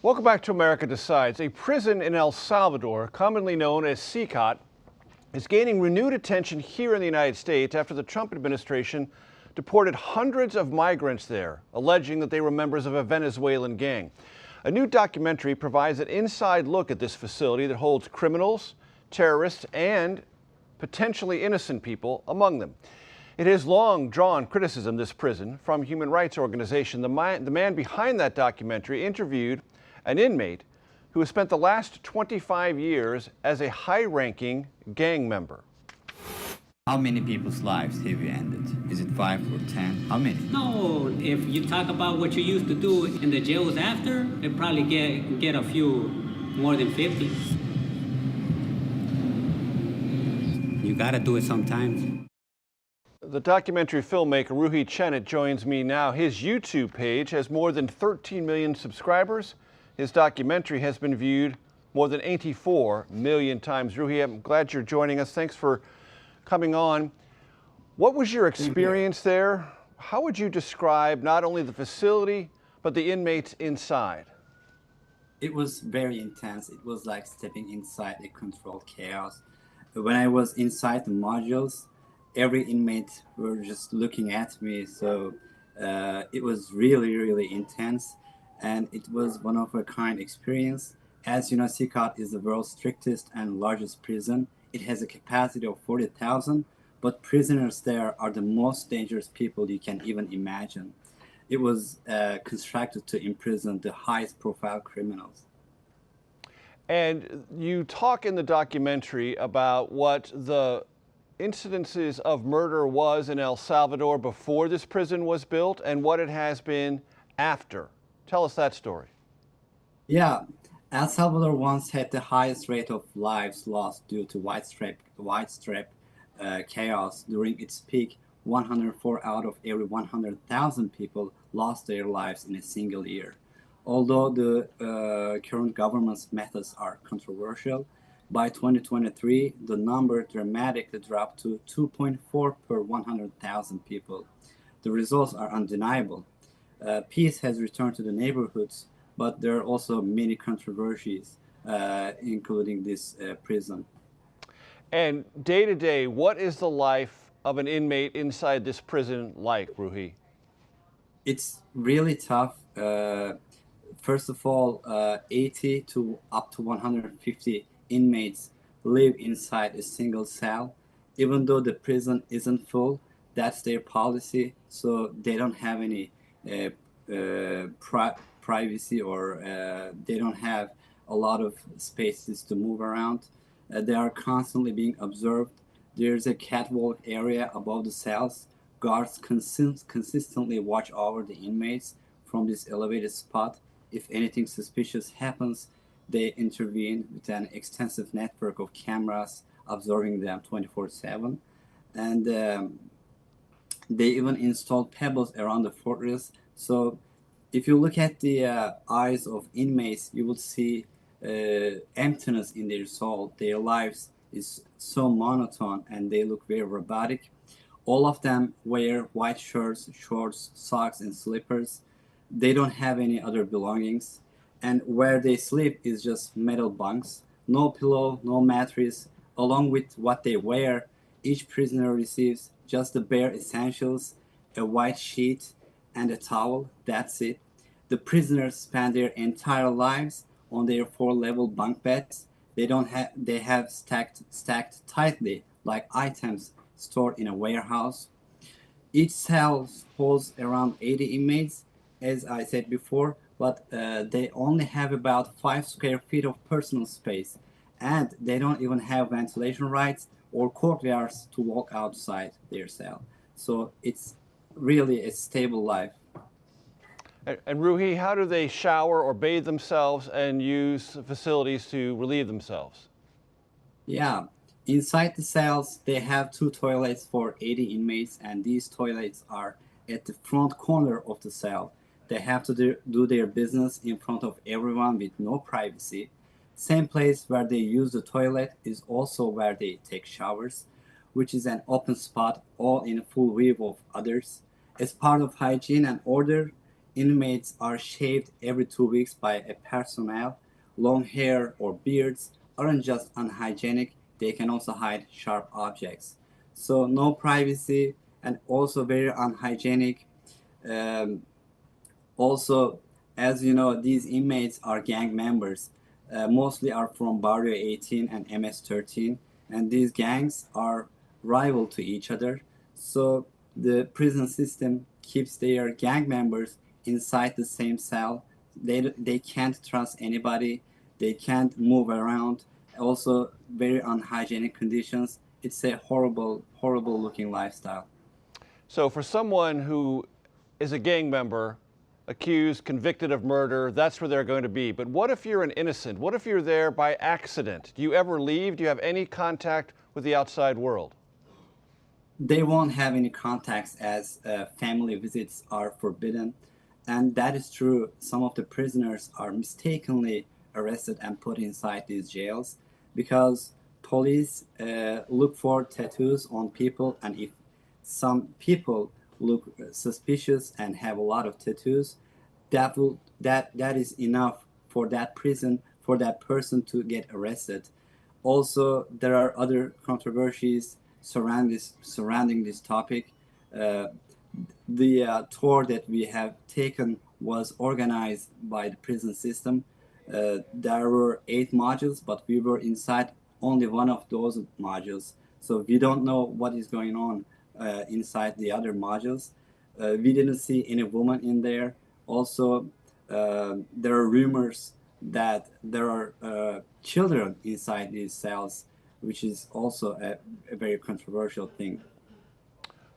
Welcome back to America Decides. A prison in El Salvador, commonly known as CECOT, is gaining renewed attention here in the United States after the Trump administration deported hundreds of migrants there, alleging that they were members of a Venezuelan gang. A new documentary provides an inside look at this facility that holds criminals, terrorists, and potentially innocent people among them. It has long drawn criticism, this prison, from human rights organizations. The man behind that documentary interviewed an inmate who has spent the last 25 years as a high-ranking gang member. How many people's lives have you ended? Is it 5 or 10? How many? No, if you talk about what you used to do in the jails after, they probably get a few more than 50. You gotta do it sometimes. The documentary filmmaker Ruhi Çenet joins me now. His YouTube page has more than 13 million subscribers. His documentary has been viewed more than 84 million times. Ruhi, I'm glad you're joining us. Thanks for coming on. What was your experience there? How would you describe not only the facility, but the inmates inside? It was very intense. It was like stepping inside a controlled chaos. When I was inside the modules, every inmate were just looking at me. So it was really, really intense. And it was one of a kind experience. As you know, CECOT is the world's strictest and largest prison. It has a capacity of 40,000, but prisoners there are the most dangerous people you can even imagine. It was constructed to imprison the highest profile criminals. And you talk in the documentary about what the incidences of murder was in El Salvador before this prison was built and what it has been after. Tell us that story. Yeah, El Salvador once had the highest rate of lives lost due to widespread chaos. During its peak, 104 out of every 100,000 people lost their lives in a single year. Although the current government's methods are controversial, by 2023, the number dramatically dropped to 2.4 per 100,000 people. The results are undeniable. Peace has returned to the neighborhoods, but there are also many controversies, including this prison. And day to day, what is the life of an inmate inside this prison like, Ruhi? It's really tough. First of all, 80 to up to 150 inmates live inside a single cell. Even though the prison isn't full, that's their policy, so they don't have any privacy, or they don't have a lot of spaces to move around. They are constantly being observed. There's a catwalk area above the cells. Guards consistently watch over the inmates from this elevated spot. If anything suspicious happens, they intervene with an extensive network of cameras observing them 24/7. And they even installed pebbles around the fortress. So if you look at the eyes of inmates, you will see emptiness in their soul. Their lives is so monotone and they look very robotic. All of them wear white shirts, shorts, socks, and slippers. They don't have any other belongings. And where they sleep is just metal bunks. No pillow, no mattress. Along with what they wear, each prisoner receives just the bare essentials, a white sheet, and a towel. That's it. The prisoners spend their entire lives on their 4-level bunk beds. They have stacked tightly like items stored in a warehouse. Each cell holds around 80 inmates, as I said before, but they only have about 5 square feet of personal space, and they don't even have ventilation rights or courtyards to walk outside their cell. So it's really a stable life. And Ruhi, how do they shower or bathe themselves and use facilities to relieve themselves? Yeah, inside the cells, they have 2 toilets for 80 inmates, and these toilets are at the front corner of the cell. They have to do their business in front of everyone with no privacy. Same place where they use the toilet is also where they take showers, which is an open spot all in full view of others. As part of hygiene and order, Inmates are shaved every 2 weeks by a personnel. Long hair or beards aren't just unhygienic, they can also hide sharp objects. So no privacy and also very unhygienic. Um, Also, as you know, these inmates are gang members. Mostly are from Barrio 18 and MS-13, and these gangs are rival to each other. So the prison system keeps their gang members inside the same cell. They can't trust anybody. They can't move around. Also, very unhygienic conditions. It's a horrible looking lifestyle. So for someone who is a gang member, accused, convicted of murder, that's where they're going to be. But what if you're an innocent? What if you're there by accident? Do you ever leave? Do you have any contact with the outside world? They won't have any contacts as family visits are forbidden. And that is true. Some of the prisoners are mistakenly arrested and put inside these jails because police look for tattoos on people. And if some people look suspicious and have a lot of tattoos, that is enough for that prison, for that person to get arrested. Also, there are other controversies surrounding this topic. Uh, the tour that we have taken was organized by the prison system. There were 8 modules, but we were inside only one of those modules. So we don't know what is going on inside the other modules. We didn't see any woman in there. Also, there are rumors that there are children inside these cells, which is also a very controversial thing.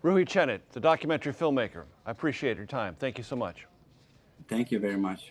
Ruhi Çenet, the documentary filmmaker. I appreciate your time. Thank you so much. Thank you very much.